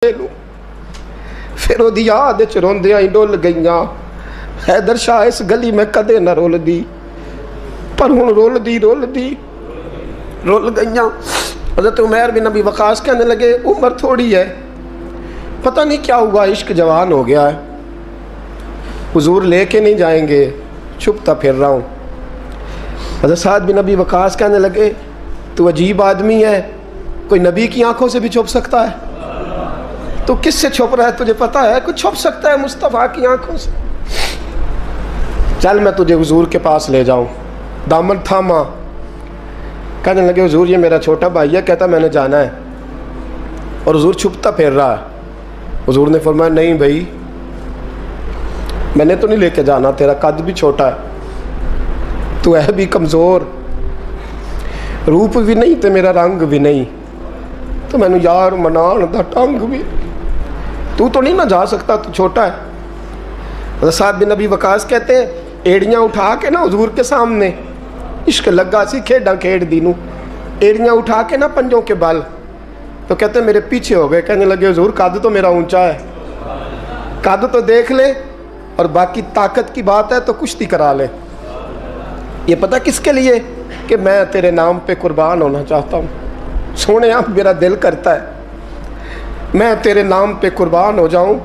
फिर वो याद च रोंदियां ही डुल गईयां, हैदर शाह इस गली में कदे न रुलदी, पर हुण रुलदी रुल गईयां। हज़रत उमैर बिन नबी वक़ास कहने लगे उम्र थोड़ी है, पता नहीं क्या हुआ, इश्क जवान हो गया है, हुजूर लेके नहीं जाएंगे, छुपता फिर रहा हूँ। हज़रत साद बिन नबी वक़ास कहने लगे तू अजीब आदमी है, कोई नबी की आंखों से भी छुप सकता है? तो किससे छुप रहा है तुझे पता है? कुछ छुप सकता है मुस्तफ़ा की आंखों से? चल मैं तुझे हुजूर के पास ले जाऊं। दामन थामा, कहने लगे हुजूर ये मेरा छोटा भाई है, कहता मैंने जाना है, और हुजूर छुपता फिर रहा है। हुजूर ने फरमाया नहीं भाई, मैंने तो नहीं लेके जाना, तेरा कद भी छोटा है, तू है भी कमज़ोर, रूप भी नहीं तो मेरा रंग भी नहीं, तो मैंने यार मनान दा टंग भी, तू तो नहीं ना जा सकता, तू छोटा है। साद बिन नबी वक़ास कहते हैं एड़ियाँ उठा के ना हुजूर के सामने, इश्क लगा सी खेड़ा खेड़ दी नू, एड़ियाँ उठा के ना पंजों के बल, तो कहते मेरे पीछे हो गए। कहने लगे हुजूर कद तो मेरा ऊंचा है, कद तो देख ले, और बाकी ताकत की बात है तो कुश्ती करा ले। ये पता किसके लिए? कि मैं तेरे नाम पे कुर्बान होना चाहता हूँ। सोने आप मेरा दिल करता है मैं तेरे नाम पे कुर्बान हो जाऊं,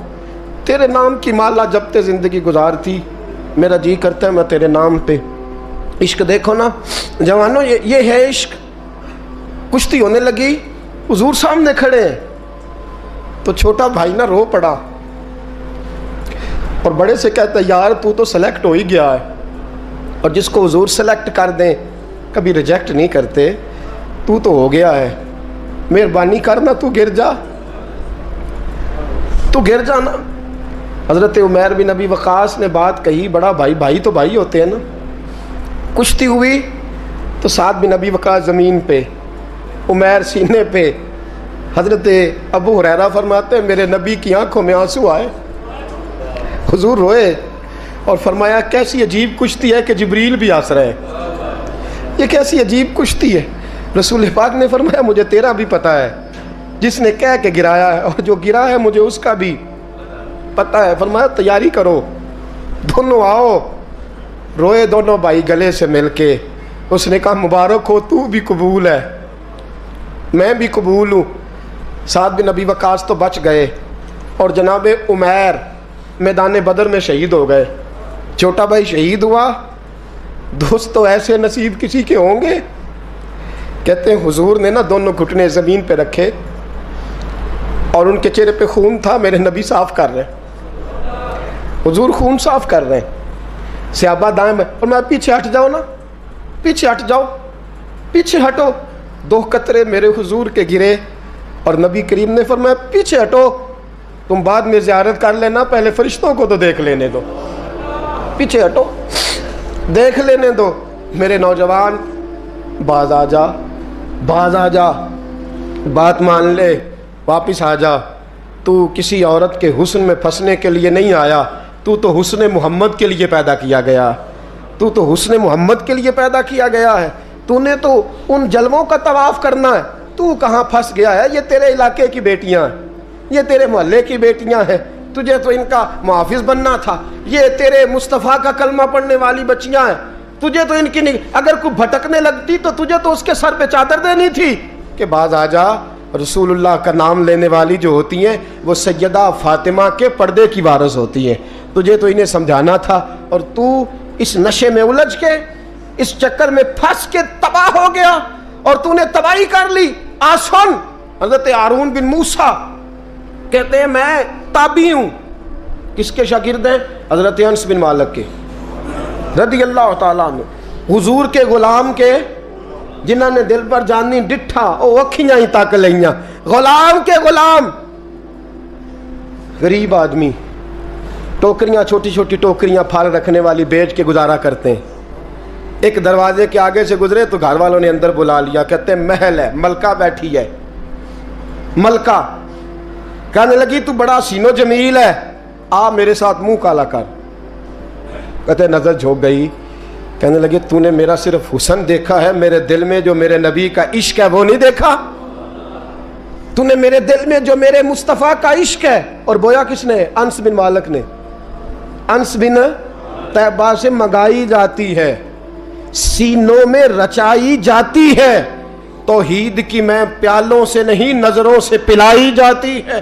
तेरे नाम की माला जपते ज़िंदगी गुजारती, मेरा जी करता है मैं तेरे नाम पे। इश्क देखो ना जवानों, ये है इश्क। कुश्ती होने लगी, हुजूर सामने खड़े हैं, तो छोटा भाई ना रो पड़ा और बड़े से कहता है यार तू तो सेलेक्ट हो ही गया है, और जिसको हुजूर सेलेक्ट कर दें कभी रिजेक्ट नहीं करते, तू तो हो गया है, मेहरबानी करना तू गिर जाना। हज़रत उमैर बिन नबी वक़ास ने बात कही, बड़ा भाई तो भाई होते हैं ना। कुश्ती हुई तो साद बिन नबी वक़ास ज़मीन पे, उमैर सीने पे। हज़रत अबू हुरैरा फरमाते हैं मेरे नबी की आंखों में आंसू आए, हुजूर रोए और फरमाया कैसी अजीब कुश्ती है कि जिब्रील भी हंस रहे हैं, ये कैसी अजीब कुश्ती है। रसूल पाक ने फरमाया मुझे तेरा भी पता है, जिसने कह के गिराया है, और जो गिरा है मुझे उसका भी पता है। फरमाया तैयारी करो, दोनों आओ। रोए दोनों भाई गले से मिलके। उसने कहा मुबारक हो, तू भी कबूल है, मैं भी कबूल हूँ। साद बिन नबी वक़ास तो बच गए, और जनाब उमैर मैदान बदर में शहीद हो गए। छोटा भाई शहीद हुआ, दोस्त तो ऐसे नसीब किसी के होंगे। कहते हैं हुजूर ने ना दोनों घुटने ज़मीन पे रखे और उनके चेहरे पे खून था, मेरे नबी साफ़ कर रहे हैं, हुजूर खून साफ़ कर रहे हैं। सहाबा दाएं में, और मैं पीछे हट जाओ ना, पीछे हट जाओ, पीछे हटो। 2 कतरे मेरे हुजूर के गिरे, और नबी करीम ने फरमाया पीछे हटो, तुम बाद में ज़ियारत कर लेना, पहले फरिश्तों को तो देख लेने दो, पीछे हटो, देख लेने दो। मेरे नौजवान बाज आ जा, बात मान ले, वापस आ जा। तू किसी औरत के हुस्न में फंसने के लिए नहीं आया, तू तो हुस्न मोहम्मद के लिए पैदा किया गया, तू तो हुस्न मोहम्मद के लिए पैदा किया गया है। तूने तो उन जलवों का तवाफ़ करना है, तू कहाँ फंस गया है? ये तेरे इलाके की बेटियाँ हैं, ये तेरे मोहल्ले की बेटियाँ हैं, तुझे तो इनका मुहाफिज बनना था। ये तेरे मुस्तफ़ा का कलमा पढ़ने वाली बच्चियाँ हैं, तुझे तो इनकी नहीं, अगर कोई भटकने लगती तो तुझे तो उसके सर पे चादर देनी थी कि बाज आ जा। रसूलुल्लाह का नाम लेने वाली जो होती हैं वो सैयदा फातिमा के पर्दे की वारिस होती हैं। तुझे तो इन्हें समझाना था, और तू इस नशे में उलझ के, इस चक्कर में फंस के तबाह हो गया, और तूने तबाही कर ली। आसन हज़रत हारून बिन मूसा कहते हैं मैं ताबी हूँ, किसके शागिर्द हैं? हज़रत अनस बिन मालिक के रज़ियल्लाहु ताला अन्हु, हुजूर के गुलाम के, जिन्होंने दिल पर जानी डिठा ओ अखियां ही तक लियां। गुलाम के गुलाम, गरीब आदमी, टोकरियां, छोटी छोटी टोकरियां फल रखने वाली बेच के गुजारा करते हैं। एक दरवाजे के आगे से गुजरे तो घर वालों ने अंदर बुला लिया, कहते हैं महल है, मलका बैठी है। मलका कहने लगी तू बड़ा सीनो जमील है, आ मेरे साथ मुंह काला कर। कहते नजर झोंक गई, कहने लगे तूने मेरा सिर्फ हुस्न देखा है, मेरे दिल में जो मेरे नबी का इश्क है वो नहीं देखा। تو نے میرے دل میں جو میرے مصطفیٰ کا عشق ہے، اور بویا کس نے؟ انس بن مالک نے، انس بن طیبہ سے منگائی جاتی ہے، سینوں میں رچائی جاتی ہے، توحید کی میں پیالوں سے نہیں نظروں سے پلائی جاتی ہے۔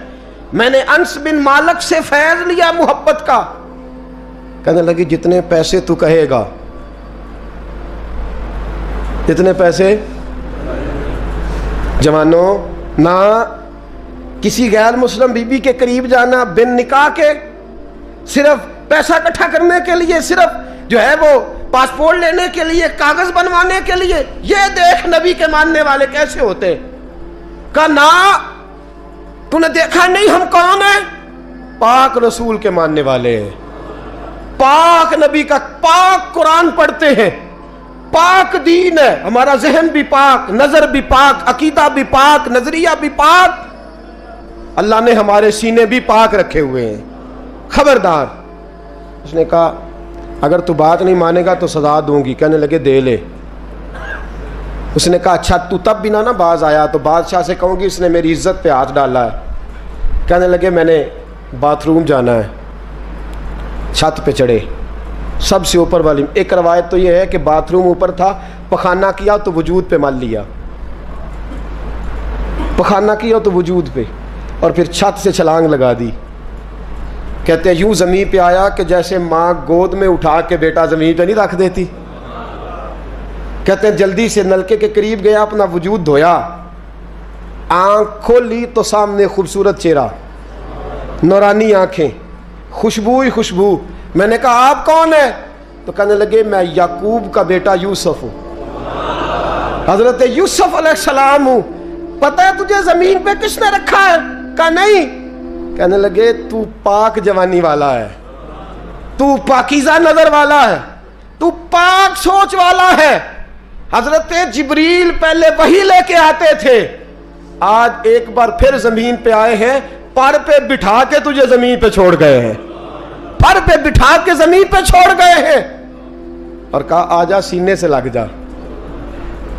میں نے انس بن مالک سے فیض لیا محبت کا۔ کہنے لگی جتنے پیسے تو کہے گا، جتنے پیسے۔ جوانوں، نہ کسی غیر مسلم بی بی کے قریب جانا بن نکاح کے، صرف پیسہ اکٹھا کرنے کے لیے، صرف جو ہے وہ پاسپورٹ لینے کے لیے، کاغذ بنوانے کے لیے۔ یہ دیکھ نبی کے ماننے والے کیسے ہوتے۔ کہا نا، تو نے دیکھا نہیں ہم کون ہیں؟ پاک رسول کے ماننے والے ہیں، پاک نبی کا پاک قرآن پڑھتے ہیں، پاک دین ہے ہمارا، ذہن بھی پاک، نظر بھی پاک، عقیدہ بھی پاک، نظریہ بھی پاک، اللہ نے ہمارے سینے بھی پاک رکھے ہوئے ہیں۔ خبردار۔ اس نے کہا اگر تو بات نہیں مانے گا تو سزا دوں گی۔ کہنے لگے دے لے۔ اس نے کہا اچھا تو تب بھی نہ باز آیا تو بادشاہ سے کہوں گی اس نے میری عزت پہ ہاتھ ڈالا ہے۔ کہنے لگے میں نے باتھ روم جانا ہے۔ چھت پہ چڑھے، سب سے اوپر والی۔ ایک روایت تو یہ ہے کہ باتھ روم اوپر تھا، پخانہ کیا تو وجود پہ مل لیا، پخانہ کیا تو وجود پہ، اور پھر چھت سے چھلانگ لگا دی۔ کہتے ہیں یوں زمین پہ آیا کہ جیسے ماں گود میں اٹھا کے بیٹا زمین پہ نہیں رکھ دیتی۔ کہتے ہیں جلدی سے نلکے کے قریب گیا، اپنا وجود دھویا، آنکھ کھولی تو سامنے خوبصورت چہرہ، نورانی آنکھیں، خوشبو ہی خوشبو۔ میں نے کہا آپ کون ہیں؟ تو کہنے لگے میں یعقوب کا بیٹا یوسف ہوں، حضرت یوسف علیہ السلام ہوں۔ پتہ ہے تجھے زمین پہ کس نے رکھا ہے؟ کہا نہیں۔ کہنے لگے تو پاک جوانی والا ہے، تو پاکیزہ نظر والا ہے، تو پاک سوچ والا ہے۔ حضرت جبریل پہلے وحی لے کے آتے تھے، آج ایک بار پھر زمین پہ آئے ہیں، پر پہ بٹھا کے تجھے زمین پہ چھوڑ گئے ہیں، پر پہ بٹھا کے زمین پہ چھوڑ گئے ہیں، اور کہا آجا سینے سے لگ جا،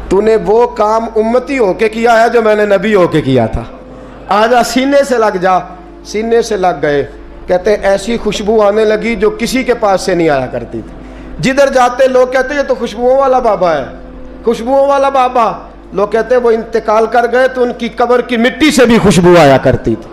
تو نے وہ کام امتی ہو کے کیا ہے جو میں نے نبی ہو کے کیا تھا، آجا سینے سے لگ جا۔ سینے سے لگ گئے۔ کہتے ہیں ایسی خوشبو آنے لگی جو کسی کے پاس سے نہیں آیا کرتی تھی۔ جدھر جاتے لوگ کہتے یہ تو خوشبوؤں والا بابا ہے، خوشبوؤں والا بابا۔ لوگ کہتے وہ انتقال کر گئے تو ان کی قبر کی مٹی سے بھی خوشبو آیا کرتی تھی۔